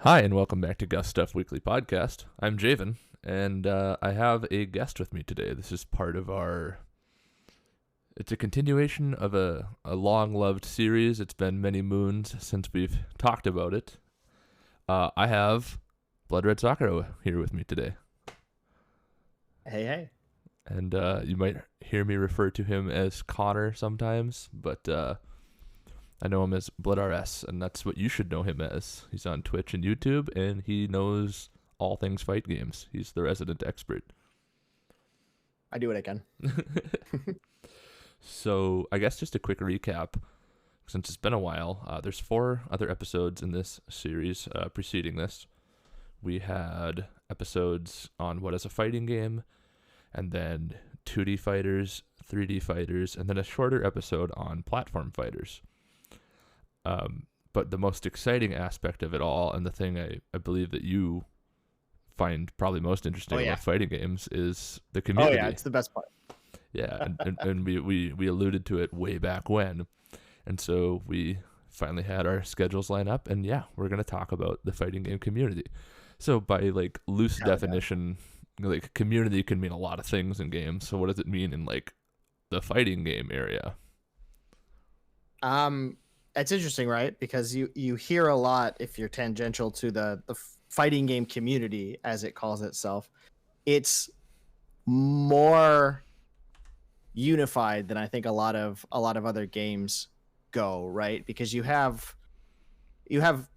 Hi, and welcome back to Guff Stuff Weekly Podcast. I'm Javan, and I have a guest with me today. This is part of our. It's a continuation of a long-loved series. It's been many moons since we've talked about it. I have BloodRedSakura here with me today. Hey, hey. And you might hear me refer to him as Connor sometimes, but I know him as BloodRS, and that's what you should know him as. He's on Twitch and YouTube, and he knows all things fight games. He's the resident expert. I do what I can. So I guess just a quick recap, since it's been a while. There's 4 other episodes in this series preceding this. We had episodes on what is a fighting game, and then 2D fighters, 3D fighters, and then a shorter episode on platform fighters. But the most exciting aspect of it all, and the thing I believe that you find probably most interesting about fighting games, is the community. Oh yeah, it's the best part. Yeah, and we alluded to it way back when, and so we finally had our schedules line up, and yeah, we're gonna talk about the fighting game community. So by like loose definition, like community can mean a lot of things in games. So what does it mean in like the fighting game area? It's interesting, right? Because you hear a lot, if you're tangential to the fighting game community, as it calls itself, it's more unified than I think a lot of other games go, right? Because you have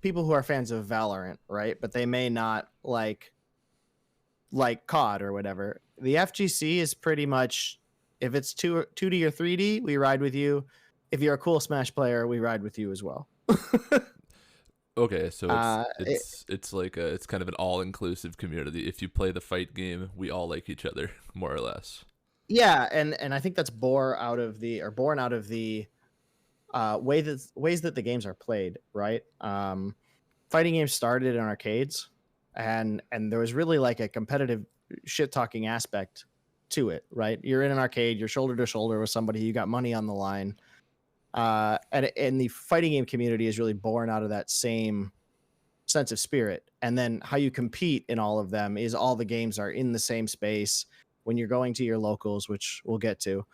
people who are fans of Valorant, right? But they may not like COD or whatever. The FGC is pretty much, if it's 2D or 3D, we ride with you. If you're a cool Smash player, we ride with you as well. Okay, so it's like it's kind of an all-inclusive community. If you play the fight game, we all like each other, more or less. Yeah, and I think that's born out of the ways that the games are played, right? Fighting games started in arcades, and there was really like a competitive shit-talking aspect to it, right? You're in an arcade, you're shoulder to shoulder with somebody, you got money on the line. And the fighting game community is really born out of that same sense of spirit. And then how you compete in all of them is all the games are in the same space. When you're going to your locals, which we'll get to,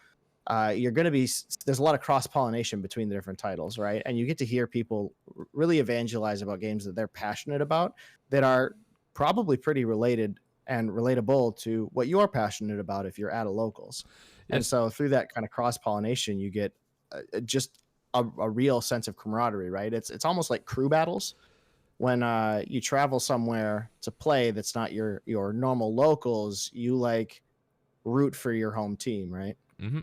you're going to be, there's a lot of cross-pollination between the different titles, right? And you get to hear people really evangelize about games that they're passionate about that are probably pretty related and relatable to what you're passionate about if you're at a locals. Yes. And so through that kind of cross-pollination, you get just a real sense of camaraderie, right? It's almost like crew battles when you travel somewhere to play that's not your normal locals. You like root for your home team, right? Mm-hmm.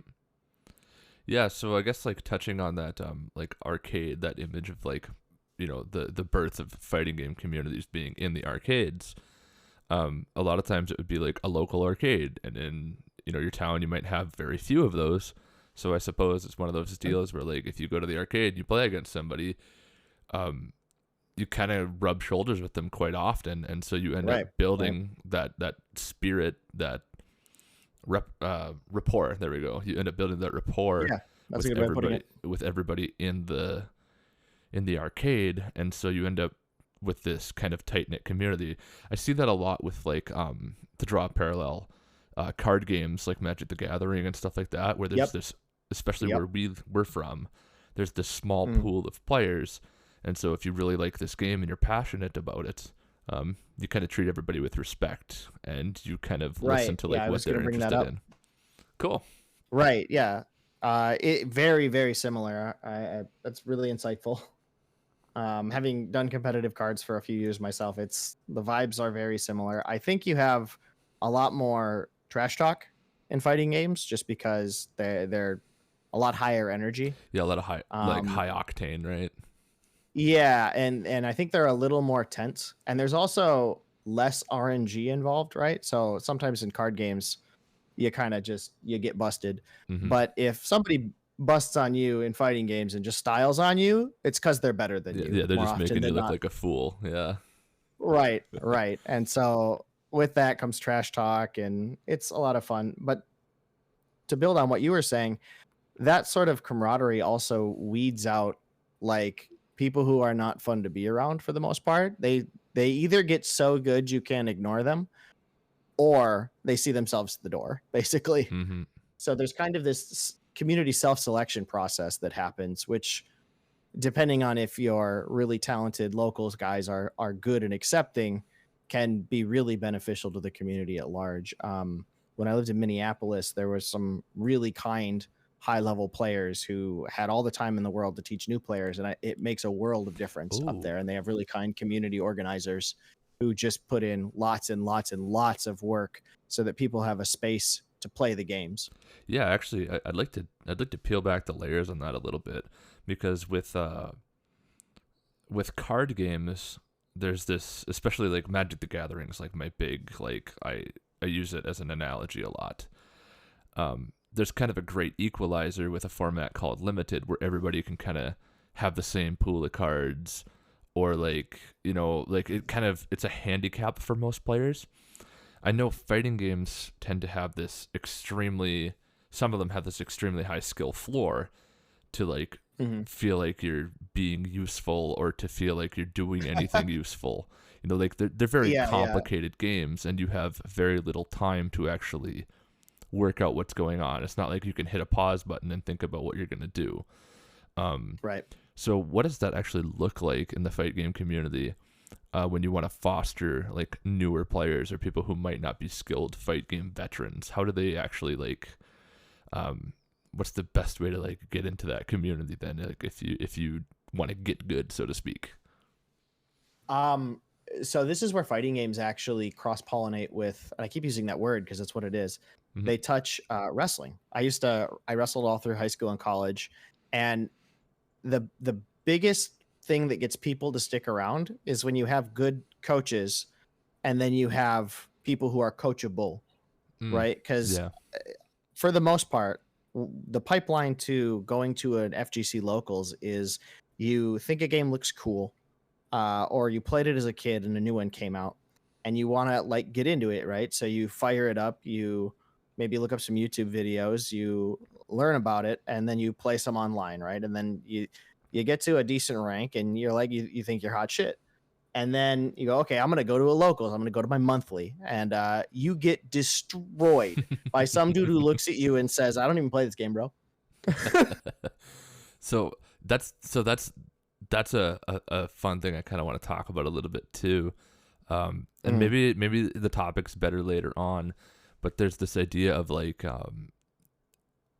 Yeah, so I guess like touching on that like arcade, that image of like, you know, the birth of fighting game communities being in the arcades. A lot of times it would be like a local arcade, and in, you know, your town you might have very few of those. So I suppose it's one of those deals where, like, if you go to the arcade, you play against somebody, you kind of rub shoulders with them quite often, and so you end up building that spirit, that rapport. There we go. You end up building that rapport with everybody in the arcade, and so you end up with this kind of tight knit community. I see that a lot with like to draw a parallel, card games like Magic the Gathering and stuff like that, where there's this. Especially where we're from, there's this small pool of players, and so if you really like this game and you're passionate about it, you kind of treat everybody with respect, and you kind of listen to like what they're interested in. Cool. Right. Yeah. It very, very similar. That's really insightful. Having done competitive cards for a few years myself, the vibes are very similar. I think you have a lot more trash talk in fighting games just because they're a lot higher energy. Yeah, a lot of high octane, right? Yeah, and I think they're a little more tense, and there's also less RNG involved, right? So sometimes in card games, you kind of you get busted. Mm-hmm. But if somebody busts on you in fighting games and just styles on you, it's because they're better than you. Yeah, they're just making you look like a fool. Yeah. Right. And so with that comes trash talk, and it's a lot of fun. But to build on what you were saying, that sort of camaraderie also weeds out like people who are not fun to be around for the most part. They They either get so good you can't ignore them, or they see themselves at the door, basically. Mm-hmm. So there's kind of this community self-selection process that happens, which, depending on if your really talented locals guys are good and accepting, can be really beneficial to the community at large. When I lived in Minneapolis, there was some really kind high level players who had all the time in the world to teach new players, and it makes a world of difference up there. And they have really kind community organizers who just put in lots and lots and lots of work so that people have a space to play the games. Yeah, actually, I'd like to peel back the layers on that a little bit, because with card games, there's this, especially like Magic the Gathering is like my big, like I use it as an analogy a lot. There's kind of a great equalizer with a format called Limited, where everybody can kind of have the same pool of cards, or like, you know, like it's a handicap for most players. I know fighting games tend to have this some of them have this extremely high skill floor to like feel like you're being useful, or to feel like you're doing anything useful. You know, like they're very complicated games, and you have very little time to actually work out what's going on. It's not like you can hit a pause button and think about what you're going to do. Right. So what does that actually look like in the fight game community when you want to foster like newer players or people who might not be skilled fight game veterans? How do they actually like what's the best way to like get into that community then, like if you want to get good, so to speak? So this is where fighting games actually cross-pollinate with, and I keep using that word because that's what it is. Mm-hmm. They touch wrestling. I wrestled all through high school and college, and the biggest thing that gets people to stick around is when you have good coaches, and then you have people who are coachable, right? Because for the most part, the pipeline to going to an FGC locals is you think a game looks cool, or you played it as a kid and a new one came out, and you want to like get into it, right? So you fire it up, you maybe look up some YouTube videos, you learn about it, and then you play some online, right? And then you get to a decent rank, and you're like, you think you're hot shit. And then you go, okay, I'm going to go to a locals. I'm going to go to my monthly. And you get destroyed by some dude who looks at you and says, I don't even play this game, bro. So that's a fun thing I kind of want to talk about a little bit too. And maybe the topic's better later on, but there's this idea of like,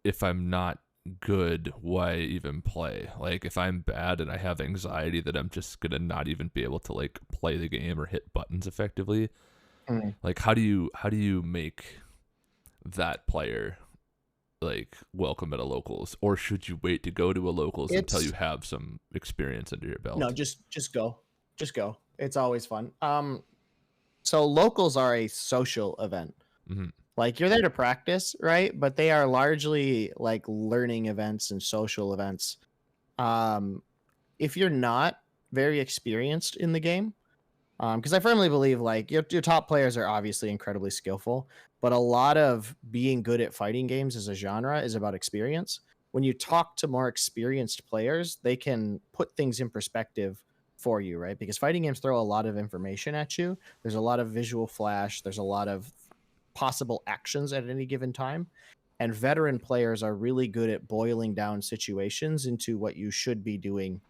if I'm not good, why even play? Like if I'm bad and I have anxiety that I'm just gonna not even be able to like play the game or hit buttons effectively, like how do you make that player like welcome at a locals, or should you wait to go to a locals until you have some experience under your belt? No, just go. It's always fun. So locals are a social event. Like you're there to practice, right? But they are largely like learning events and social events. If you're not very experienced in the game, because I firmly believe like your top players are obviously incredibly skillful, but a lot of being good at fighting games as a genre is about experience. When you talk to more experienced players, they can put things in perspective for you, right? Because fighting games throw a lot of information at you. There's a lot of visual flash. There's a lot of possible actions at any given time, and veteran players are really good at boiling down situations into what you should be doing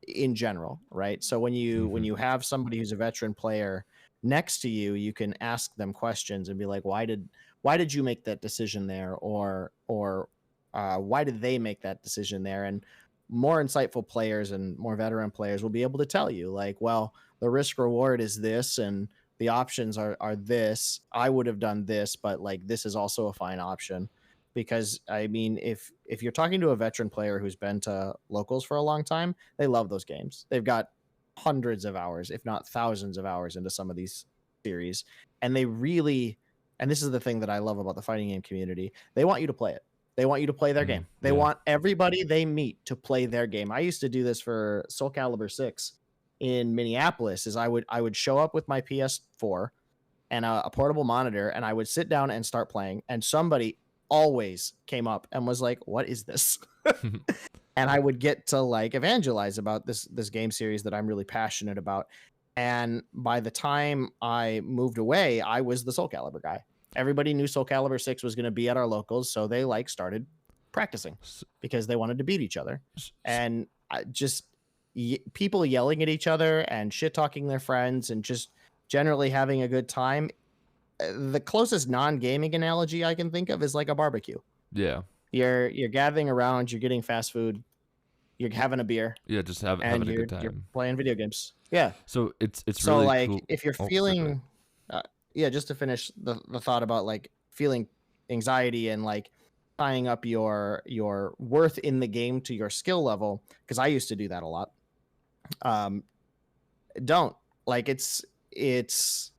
in general, right? So when you have somebody who's a veteran player next to you, you can ask them questions and be like, why did you make that decision there, or why did they make that decision there? And more insightful players and more veteran players will be able to tell you like, well, the risk reward is this, and the options are this. I would have done this, but like this is also a fine option. Because I mean, if you're talking to a veteran player who's been to locals for a long time, they love those games. They've got hundreds of hours, if not thousands of hours into some of these series. And they really, and this is the thing that I love about the fighting game community, they want you to play it. They want you to play their game. They want everybody they meet to play their game. I used to do this for Soul Calibur 6 in Minneapolis. Is I would show up with my PS4 and a portable monitor, and I would sit down and start playing, and somebody always came up and was like, what is this? And I would get to like evangelize about this game series that I'm really passionate about. And by the time I moved away, I was the Soul Calibur guy. Everybody knew Soul Calibur 6 was going to be at our locals, so they like started practicing because they wanted to beat each other. And just people yelling at each other and shit talking their friends and just generally having a good time. The closest non-gaming analogy I can think of is like a barbecue. Yeah. You're gathering around, you're getting fast food, you're having a beer. Yeah, just having a good time. You're playing video games. Yeah. So it's so really like cool. If you're feeling yeah, just to finish the thought about like feeling anxiety and like tying up your worth in the game to your skill level, because I used to do that a lot. Don't like it's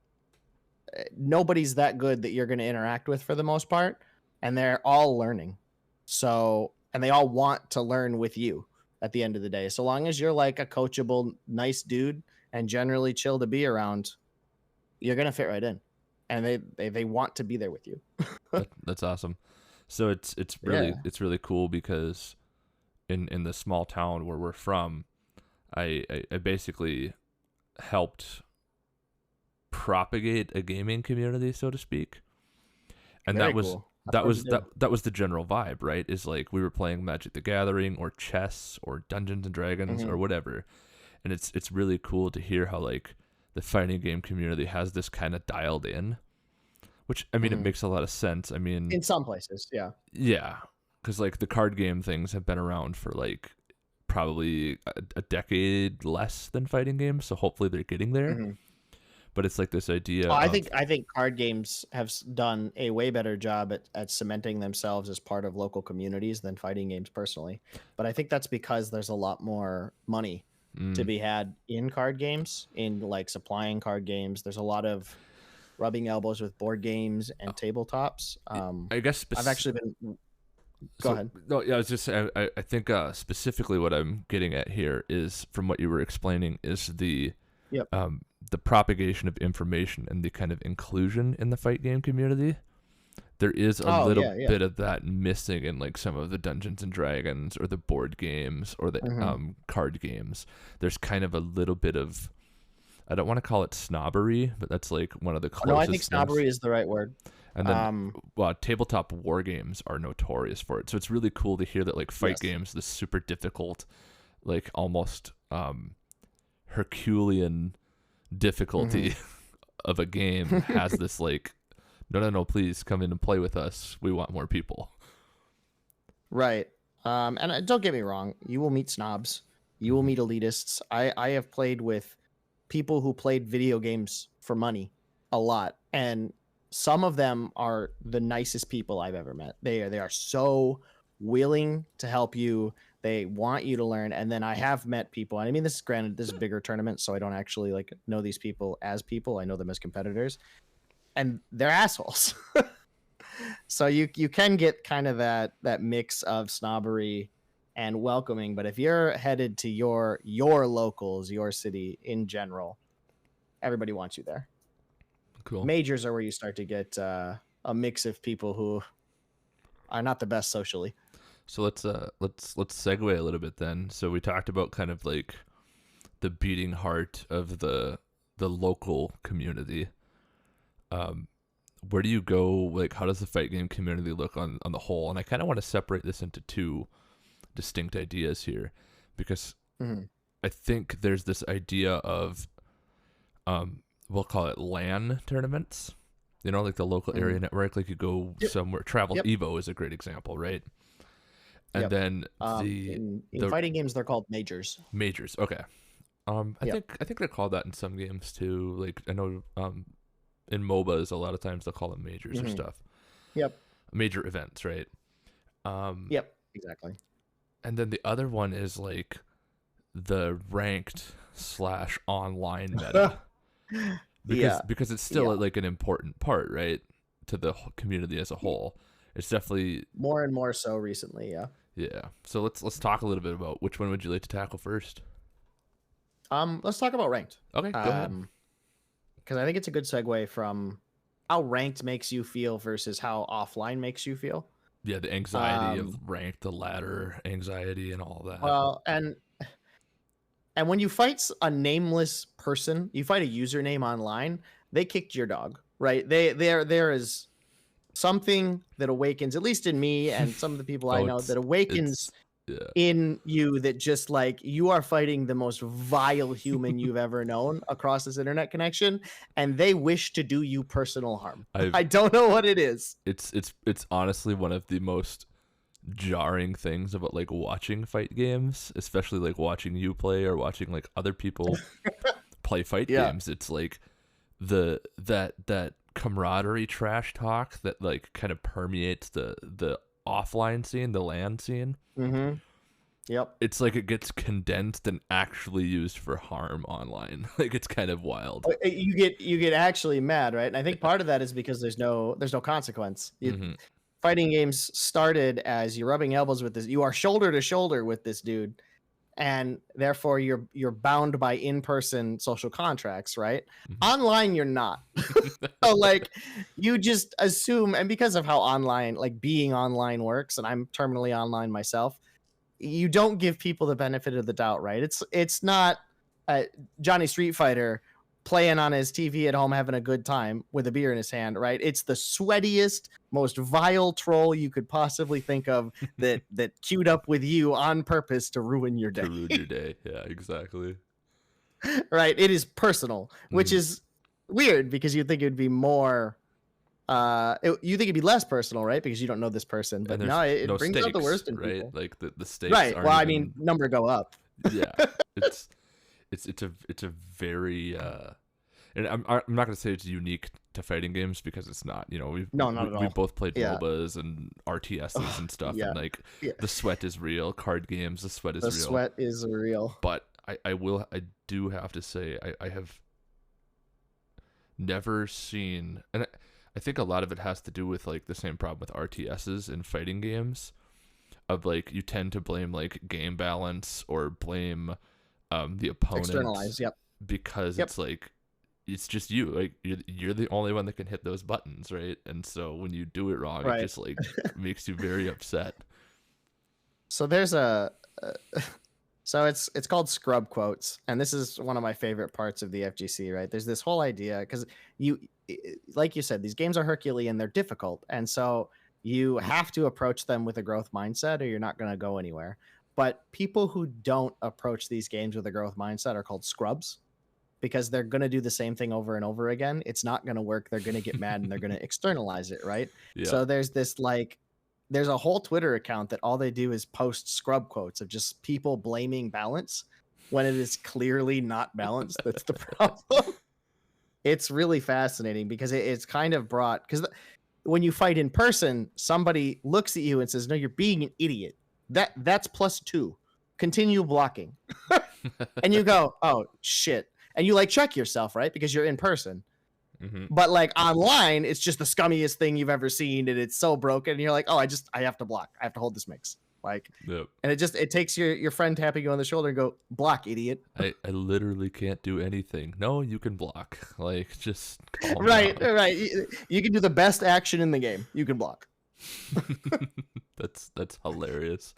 nobody's that good that you're going to interact with for the most part, and they're all learning. So, and they all want to learn with you at the end of the day. So long as you're like a coachable, nice dude and generally chill to be around, you're going to fit right in. And they want to be there with you. That's awesome. So it's really cool because in the small town where we're from, I basically helped propagate a gaming community, so to speak. And Very that was cool. that was the general vibe, right? Is like we were playing Magic the Gathering or chess or Dungeons and Dragons or whatever. And it's really cool to hear how like the fighting game community has this kind of dialed in, which I mean it makes a lot of sense. I mean, in some places, yeah. Yeah, cuz like the card game things have been around for like probably a decade less than fighting games, so hopefully they're getting there. But it's like this idea. I think card games have done a way better job at cementing themselves as part of local communities than fighting games personally. But I think that's because there's a lot more money to be had in card games, in like supplying card games. There's a lot of rubbing elbows with board games and tabletops. I guess I've actually been. Go ahead. No, yeah, I was just saying, I think specifically what I'm getting at here is from what you were explaining is the propagation of information and the kind of inclusion in the fight game community. There is a little bit of that missing in like some of the Dungeons and Dragons or the board games or the card games. There's kind of a little bit of, I don't want to call it snobbery, but that's like one of the closest. No, I think snobbery is the right word. And then, tabletop war games are notorious for it. So it's really cool to hear that like fight games, this super difficult, like almost Herculean difficulty of a game has this like, no, please come in and play with us. We want more people. Right. And don't get me wrong, you will meet snobs. You will meet elitists. I have played with people who played video games for money a lot, and some of them are the nicest people I've ever met. They are so willing to help you. They want you to learn. And then I have met people, and I mean, this is a bigger tournament, so I don't actually like know these people as people. I know them as competitors, and they're assholes. So you can get kind of that mix of snobbery and welcoming. But if you're headed to your locals, your city in general, everybody wants you there. Cool. Majors are where you start to get a mix of people who are not the best socially. So let's segue a little bit then. So we talked about kind of like the beating heart of the local community. Where do you go? Like, how does the fight game community look on the whole? And I kind of want to separate this into two distinct ideas here, because I think there's this idea of we'll call it LAN tournaments, you know, like the local area network, like you go somewhere, Travel Evo is a great example, right? And then in fighting games, they're called majors. Majors, okay. I think they're called that in some games too. Like I know in MOBAs, a lot of times they'll call them majors or stuff. Yep. Major events, right? Yep, exactly. And then the other one is like the ranked / online meta. Because it's still like an important part, right, to the community as a whole. It's definitely more and more so recently. Yeah. So let's talk a little bit about which one would you like to tackle first. Let's talk about ranked. Okay, go ahead. Because I think it's a good segue from how ranked makes you feel versus how offline makes you feel. Yeah, the anxiety of ranked, the ladder anxiety, and all that. Well, and And when you fight a nameless person, you fight a username online, they kicked your dog, right? There is something that awakens, at least in me and some of the people I know, that awakens in you that just like you are fighting the most vile human you've ever known across this internet connection, and they wish to do you personal harm. I don't know what it is. It's honestly one of the most jarring things about like watching fight games, especially like watching you play or watching like other people play fight games. It's like that camaraderie trash talk that like kind of permeates the offline scene, the LAN scene. Yep. It's like it gets condensed and actually used for harm online. Like it's kind of wild. You get actually mad, right? And I think part of that is because there's no consequence. Fighting games started as you're rubbing elbows with this. You are shoulder to shoulder with this dude, and therefore you're bound by in-person social contracts, right? Online, you're not. So like you just assume, and because of how online, like being online works, and I'm terminally online myself, you don't give people the benefit of the doubt, right? It's not Johnny Street Fighter playing on his TV at home having a good time with a beer in his hand, right? It's the sweatiest, most vile troll you could possibly think of that queued up with you on purpose to ruin your day. To ruin your day. Yeah, exactly. Right? It is personal, which is weird because you'd think it would be more you think it'd be less personal, right? Because you don't know this person, but no, it brings stakes, out the worst in right? people. Like the stakes, right? Well, I mean, number go up. Yeah, it's a very and I'm not gonna say it's unique to fighting games because it's not. You know, we both played MOBAs and RTSs and stuff, and like the sweat is real. Card games, the sweat is real. The sweat is real. But I do have to say I have never seen, and I think a lot of it has to do with like the same problem with RTSs in fighting games, of like you tend to blame like game balance or blame the opponent, externalize, because it's like it's just you, like you're the only one that can hit those buttons, right? And so when you do it wrong, it just like makes you very upset. So there's so it's called scrub quotes, and this is one of my favorite parts of the FGC, right? There's this whole idea, because like you said, these games are Herculean, they're difficult, and so you have to approach them with a growth mindset or you're not going to go anywhere. But people who don't approach these games with a growth mindset are called scrubs, because they're going to do the same thing over and over again. It's not going to work. They're going to get mad and they're going to externalize it, right? So there's this there's a whole Twitter account that all they do is post scrub quotes of just people blaming balance when it is clearly not balanced. That's the problem. It's really fascinating because it's kind of brought, because when you fight in person, somebody looks at you and says, no, you're being an idiot. That's +2. Continue blocking. And you go, oh shit. And you like check yourself, right? Because you're in person. But like online, it's just the scummiest thing you've ever seen, and it's so broken. And you're like, oh, I have to block. I have to hold this mix. Like, and it takes your friend tapping you on the shoulder and go, block, idiot. I literally can't do anything. No, you can block. Like, just right. You can do the best action in the game. You can block. That's hilarious.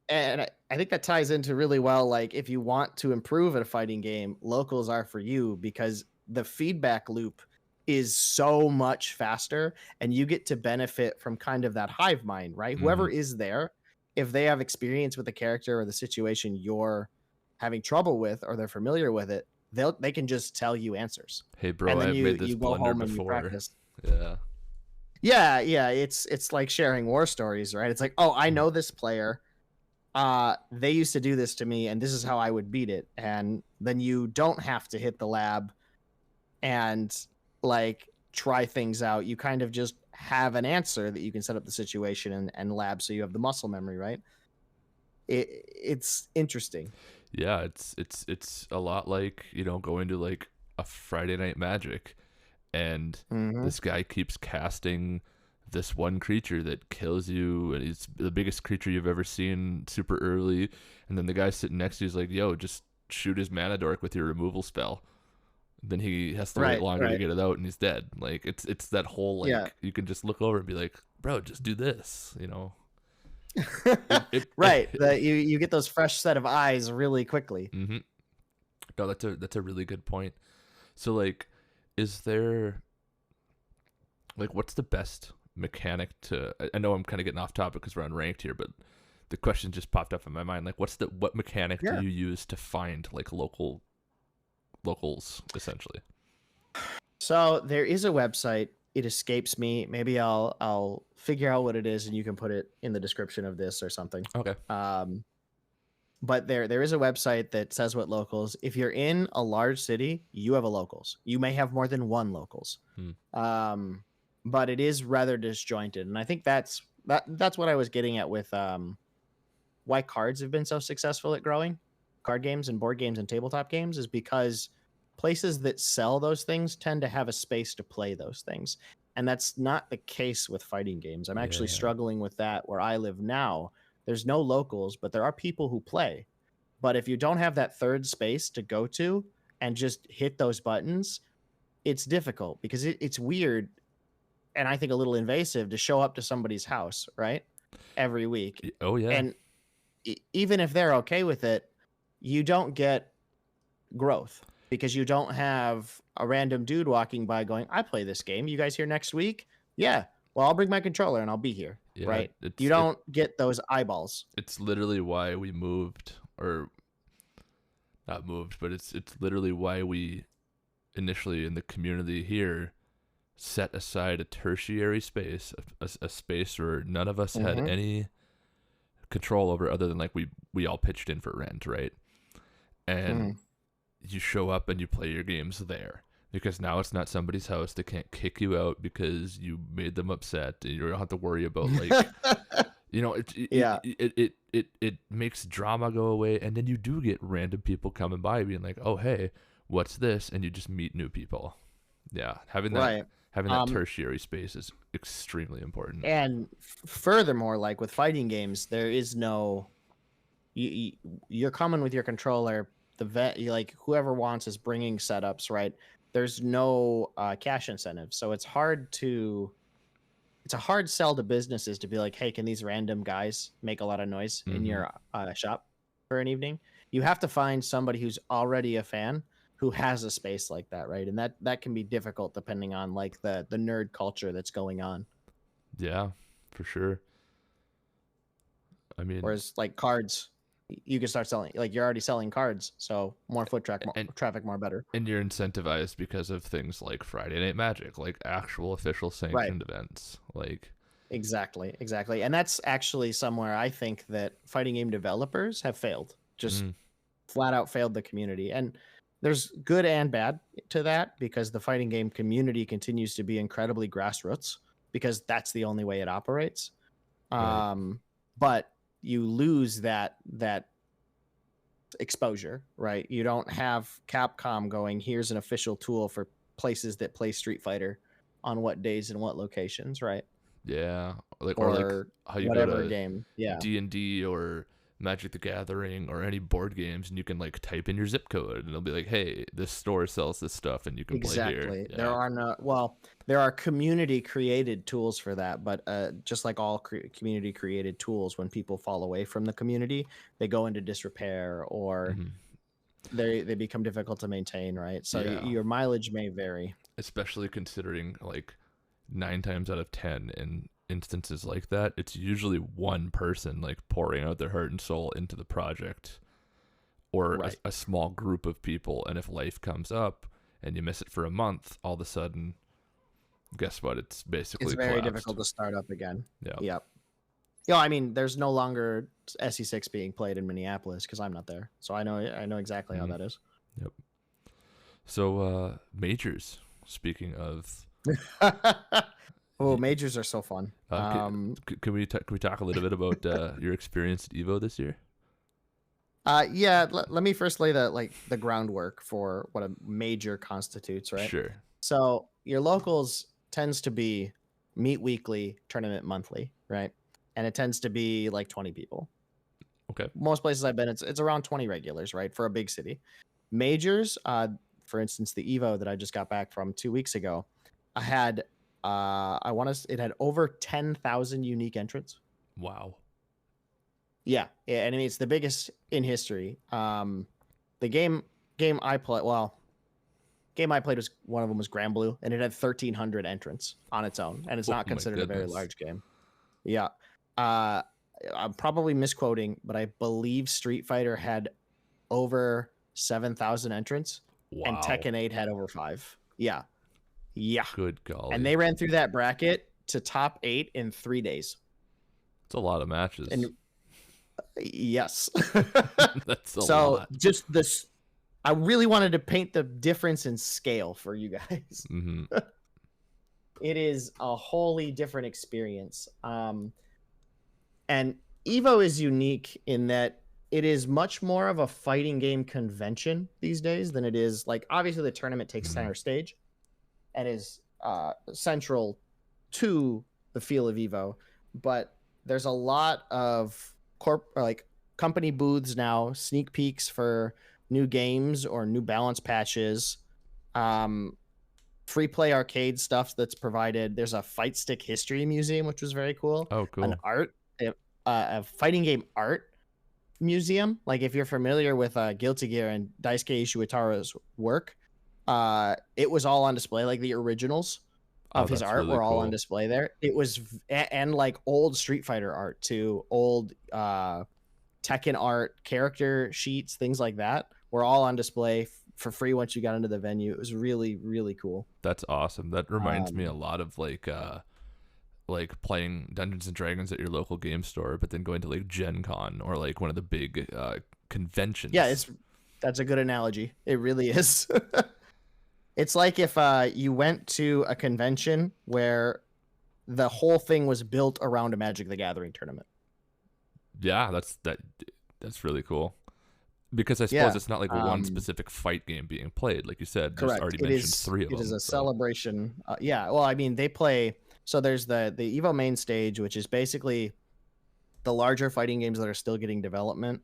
And I think that ties into really well, like if you want to improve at a fighting game, locals are for you, because the feedback loop is so much faster and you get to benefit from kind of that hive mind, right? Whoever is there, if they have experience with the character or the situation you're having trouble with, or they're familiar with it, they can just tell you answers. Hey bro, I've made this blunder before. Yeah, it's like sharing war stories, right? It's like, oh, I know this player. They used to do this to me, and this is how I would beat it. And then you don't have to hit the lab and like try things out. You kind of just have an answer that you can set up the situation and lab, so you have the muscle memory, right? It's interesting. Yeah, it's a lot like, you know, going to like a Friday Night Magic, and this guy keeps casting this one creature that kills you, and he's the biggest creature you've ever seen super early, and then the guy sitting next to you is like, yo, just shoot his mana dork with your removal spell. Then he has to wait longer to get it out, and he's dead. Like it's that whole like you can just look over and be like, bro, just do this, you know. Right. You get those fresh set of eyes really quickly. Mm-hmm. No, that's a really good point. So like, is there like what's the best mechanic to? I know I'm kind of getting off topic because we're unranked here, but the question just popped up in my mind. Like, what mechanic do you use to find like locals essentially? So there is a website. It escapes me. Maybe I'll figure out what it is, and you can put it in the description of this or something. Okay. But there is a website that says what locals. If you're in a large city, you have a locals. You may have more than one locals. But it is rather disjointed, and I think that's what I was getting at with why cards have been so successful at growing card games and board games and tabletop games is because places that sell those things tend to have a space to play those things. And that's not the case with fighting games. I'm actually struggling with that where I live now. There's no locals, but there are people who play. But if you don't have that third space to go to and just hit those buttons, it's difficult because it's weird and I think a little invasive to show up to somebody's house, right? Every week. Oh, yeah. And even if they're okay with it, you don't get growth because you don't have a random dude walking by going, I play this game. You guys here next week? Yeah. Well, I'll bring my controller and I'll be here. Yeah, right. You don't get those eyeballs. It's literally why we moved, or not moved, but it's literally why we initially in the community here set aside a tertiary space, a space where none of us had any control over other than like we all pitched in for rent, right? And you show up and you play your games there because now it's not somebody's house. They can't kick you out because you made them upset, and you don't have to worry about like it makes drama go away, and then you do get random people coming by being like, oh hey, what's this? And you just meet new people. Yeah, having that tertiary space is extremely important. And furthermore, like with fighting games, there is no you're coming with your controller. Like whoever wants is bringing setups, right? There's no cash incentive, so it's a hard sell to businesses to be like, hey, can these random guys make a lot of noise in your shop for an evening? You have to find somebody who's already a fan who has a space like that, right? And that can be difficult depending on like the nerd culture that's going on. Yeah, for sure. I mean, whereas like cards, you can start selling, like you're already selling cards, so more foot traffic, more better. And you're incentivized because of things like Friday Night Magic, like actual official sanctioned events, like exactly. And that's actually somewhere I think that fighting game developers have failed, just flat out failed the community. And there's good and bad to that because the fighting game community continues to be incredibly grassroots because that's the only way it operates. But you lose that exposure, right? You don't have Capcom going, here's an official tool for places that play Street Fighter on what days and what locations, right? Yeah, or like how you whatever go to game, D&D or Magic the Gathering or any board games, and you can like type in your zip code and it'll be like, hey, this store sells this stuff and you can play here. There are community created tools for that, but just like all community created tools, when people fall away from the community, they go into disrepair or they become difficult to maintain, right? So your mileage may vary, especially considering like 9 times out of 10 in instances like that, it's usually one person like pouring out their heart and soul into the project, or a small group of people. And if life comes up and you miss it for a month, all of a sudden, guess what? It's basically very collapsed. Difficult to start up again. Yep. Yeah, I mean, there's no longer SE6 being played in Minneapolis because I'm not there, so I know exactly how that is. Yep. So majors. Speaking of. Oh, majors are so fun. Can we talk a little bit about your experience at Evo this year? Let me first lay the groundwork for what a major constitutes, right? Sure. So your locals tends to be meet weekly, tournament monthly, right? And it tends to be like 20 people. Okay. Most places I've been, it's around 20 regulars, right? For a big city. Majors, for instance, the Evo that I just got back from 2 weeks ago, I had it had over 10,000 unique entrants. Wow. Yeah, and I mean it's the biggest in history. The game I play, well, game I played was one of them was Grand Blue, and it had 1,300 entrants on its own, and it's Oh not my considered a very goodness. large game. Yeah, uh, I'm probably misquoting, but I believe Street Fighter had over 7,000 entrants, and Wow. Tekken 8 had over 5. Yeah, yeah, Good and golly. they ran through that bracket to top 8 in 3 days. It's a lot of matches. And yes, That's a so lot. just this, I really wanted to paint the difference in scale for you guys. Mm-hmm. It is a wholly different experience. And Evo is unique in that it is much more of a fighting game convention these days than it is like obviously the tournament takes center stage and is central to the feel of Evo, but there's a lot of company booths now, sneak peeks for new games or new balance patches, free play arcade stuff that's provided. There's a fight stick history museum, which was very cool. Oh, An cool. a fighting game art museum. Like if you're familiar with Guilty Gear and Daisuke Ishiwatara's work, it was all on display. Like the originals of his art really were all on cool. display there. It was and like old Street Fighter art too, old Tekken art, character sheets, things like that were all on display for free once you got into the venue. It was really, really cool. That's awesome. That reminds me a lot of like playing Dungeons and Dragons at your local game store, but then going to like Gen Con or like one of the big conventions. Yeah, that's a good analogy. It really is. It's like if you went to a convention where the whole thing was built around a Magic the Gathering tournament. Yeah, that's really cool. Because I suppose it's not like one specific fight game being played, like you said. Correct. There's already mentioned 3 of them. It is a celebration. Yeah. Well, I mean, they play. So there's the Evo main stage, which is basically the larger fighting games that are still getting development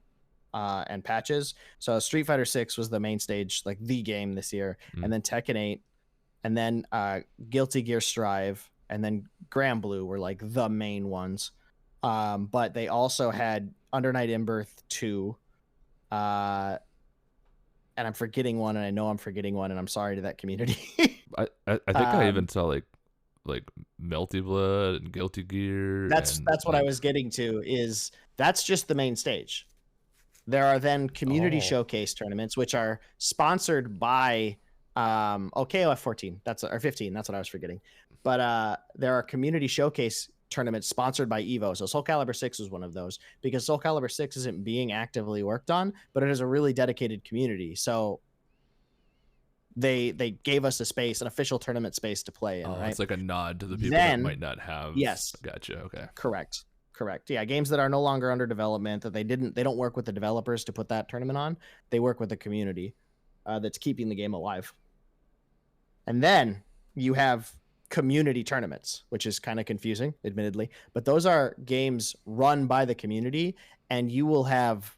and patches. So Street Fighter 6 was the main stage, like the game this year, and then Tekken 8, and then Guilty Gear Strive, and then Grand Blue were like the main ones. But they also had Under Night In-Birth 2. And I'm forgetting one, and I know I'm forgetting one, and I'm sorry to that community. I think I even saw like Melty Blood and Guilty Gear. That's what I was getting to. Is that's just the main stage. There are then community showcase tournaments, which are sponsored by KOF 14. Or 15. That's what I was forgetting. But there are community showcase tournaments sponsored by Evo. So Soul Calibur 6 is one of those because Soul Calibur 6 isn't being actively worked on, but it is a really dedicated community. So they gave us a space, an official tournament space to play in. Right? It's like a nod to the people that might not have. Yes. Gotcha. Okay. Correct. Yeah, games that are no longer under development, that they don't work with the developers to put that tournament on. They work with the community that's keeping the game alive. And then you have community tournaments, which is kind of confusing, admittedly, but those are games run by the community, and you will have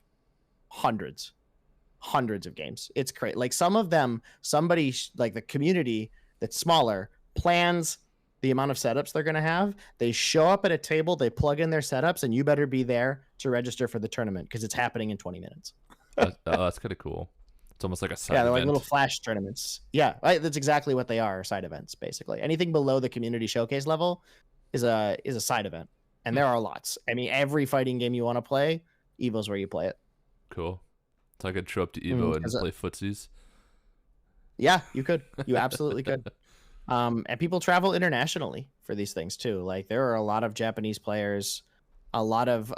hundreds of games. It's great. Like some of them, somebody like the community that's smaller plans the amount of setups they're going to have. They show up at a table, they plug in their setups, and you better be there to register for the tournament because it's happening in 20 minutes. That's kind of cool. It's almost like a side event. They're like little flash tournaments. Yeah, right, that's exactly what they are, side events, basically. Anything below the community showcase level is a side event. And there are lots. I mean, every fighting game you want to play, Evo's where you play it. Cool. So I could show up to Evo and play footsies. Yeah, you could. You absolutely could. And people travel internationally for these things too. Like there are a lot of Japanese players, a lot of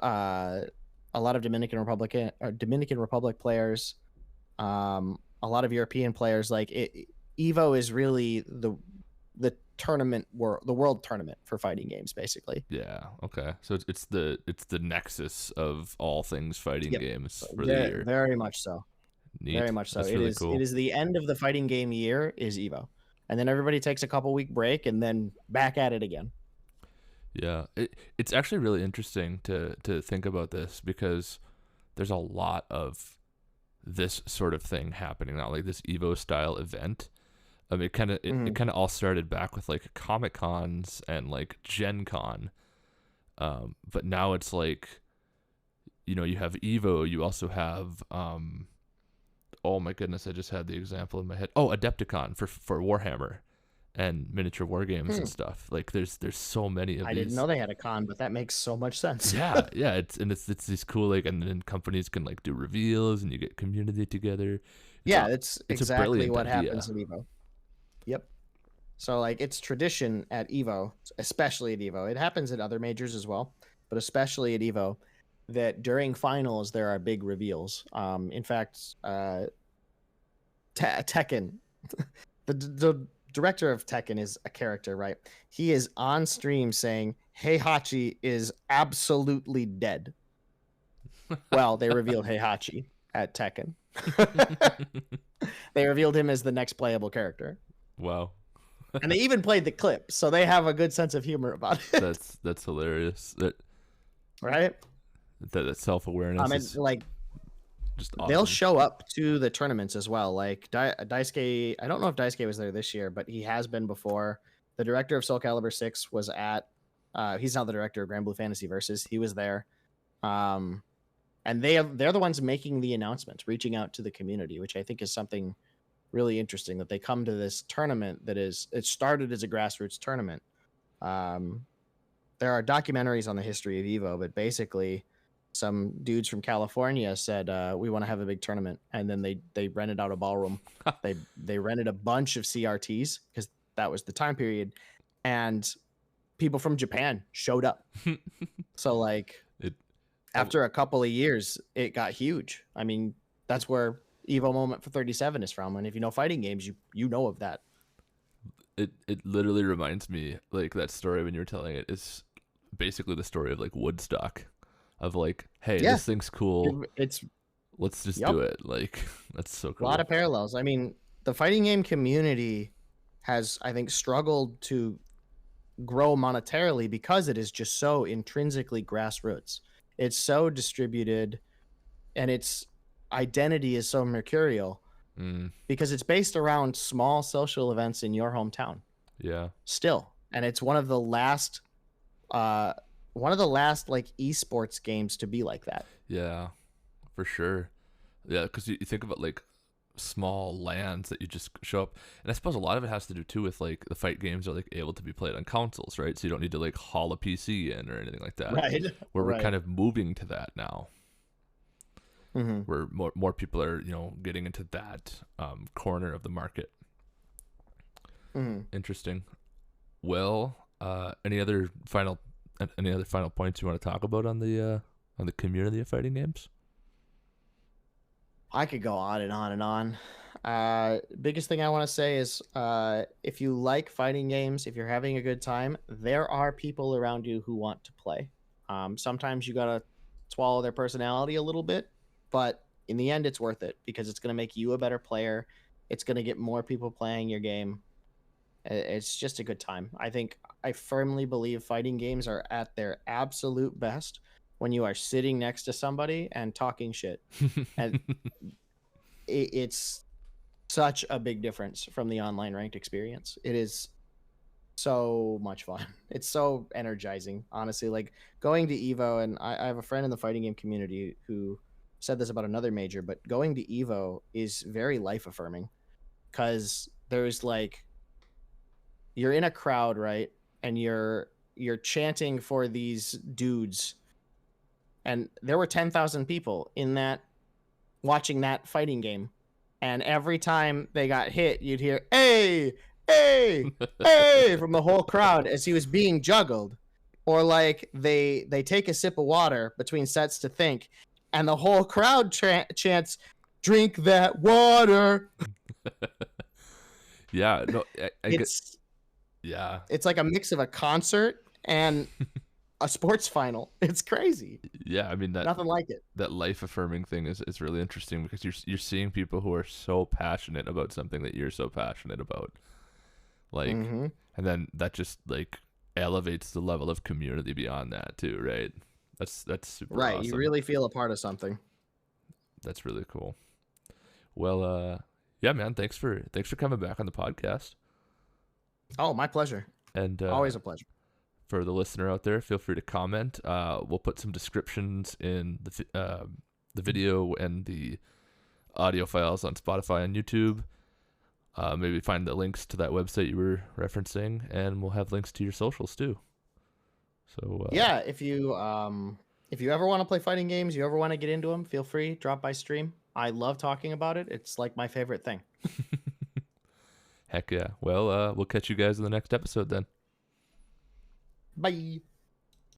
Dominican Republic players, a lot of European players. Like Evo is really the world tournament for fighting games, basically. Yeah. Okay. So it's the nexus of all things fighting games for the year. Very much so. Neat. Very much so. That's really cool. It is the end of the fighting game year is Evo, and then everybody takes a couple-week break and then back at it again. Yeah, it's actually really interesting to think about this because there's a lot of this sort of thing happening now, like this Evo style event. I mean, it kind of all started back with like Comic Cons and like Gen Con, but now it's like you have Evo. You also have oh my goodness, I just had the example in my head. Oh, Adepticon for Warhammer and miniature war games and stuff. Like there's so many of these. I didn't know they had a con, but that makes so much sense. Yeah, it's these cool, like, and then companies can like do reveals and you get community together. It's exactly what happens at Evo. Yep. So like it's tradition at Evo, especially at Evo. It happens at other majors as well, but especially at Evo, that during finals there are big reveals. In fact, Tekken, the director of Tekken is a character, right? He is on stream saying Heihachi is absolutely dead. Well, they revealed Heihachi at Tekken. They revealed him as the next playable character. Wow. And they even played the clip, so they have a good sense of humor about it. That's hilarious. Right? That self-awareness is like just awesome. They'll show up to the tournaments as well. Like Daisuke, I don't know if Daisuke was there this year, but he has been before. The director of Soul Calibur 6 was at he's now the director of Grand Blue Fantasy Versus. He was there. And they're the ones making the announcements, reaching out to the community, which I think is something really interesting, that they come to this tournament it started as a grassroots tournament. There are documentaries on the history of Evo, but basically some dudes from California said, we want to have a big tournament. And then they rented out a ballroom. They rented a bunch of CRTs because that was the time period. And people from Japan showed up. So like after a couple of years, it got huge. I mean, that's where Evo Moment for 37 is from. And if you know fighting games, you know of that. It literally reminds me, like, that story when you were telling it is basically the story of like Woodstock, of like, hey, this thing's cool. Let's just do it. Like, that's so cool. A lot of parallels. I mean, the fighting game community has, I think, struggled to grow monetarily because it is just so intrinsically grassroots. It's so distributed, and its identity is so mercurial because it's based around small social events in your hometown. Yeah. Still, and it's one of the last like esports games to be like that. Yeah, for sure. Yeah, because you think about like small lands that you just show up, and I suppose a lot of it has to do too with like the fight games are like able to be played on consoles, right? So you don't need to like haul a PC in or anything like that. Right. Where we're kind of moving to that now. Where more people are, getting into that corner of the market. Interesting. Well, any other final points you want to talk about on the community of fighting games? I could go on and on and on. Biggest thing I want to say is if you like fighting games, if you're having a good time, there are people around you who want to play. Sometimes you gotta swallow their personality a little bit, but in the end, it's worth it because it's gonna make you a better player. It's gonna get more people playing your game. It's just a good time. I firmly believe fighting games are at their absolute best when you are sitting next to somebody and talking shit. And it's such a big difference from the online ranked experience. It is so much fun. It's so energizing, honestly. Like going to Evo, and I have a friend in the fighting game community who said this about another major, but going to Evo is very life affirming because there's like, you're in a crowd, right? And you're chanting for these dudes. And there were 10,000 people in that watching that fighting game. And every time they got hit, you'd hear, hey, hey, hey, from the whole crowd as he was being juggled. Or like they take a sip of water between sets to think, and the whole crowd chants, drink that water. Yeah, no, yeah, it's like a mix of a concert and a sports final. It's crazy. Yeah, I mean, nothing like it. That life affirming thing is really interesting because you're seeing people who are so passionate about something that you're so passionate about, like, and then that just like elevates the level of community beyond that too, right? That's super right. awesome. You really feel a part of something. That's really cool. Well, yeah, man, thanks for coming back on the podcast. Oh, my pleasure. And always a pleasure. for the listener out there, feel free to comment. We'll put some descriptions in the video and the audio files on Spotify and YouTube. Maybe find the links to that website you were referencing, and we'll have links to your socials too. So yeah, if you ever want to play fighting games, you ever want to get into them, feel free, drop by stream. I love talking about it. It's like my favorite thing. Heck yeah. Well, we'll catch you guys in the next episode then. Bye.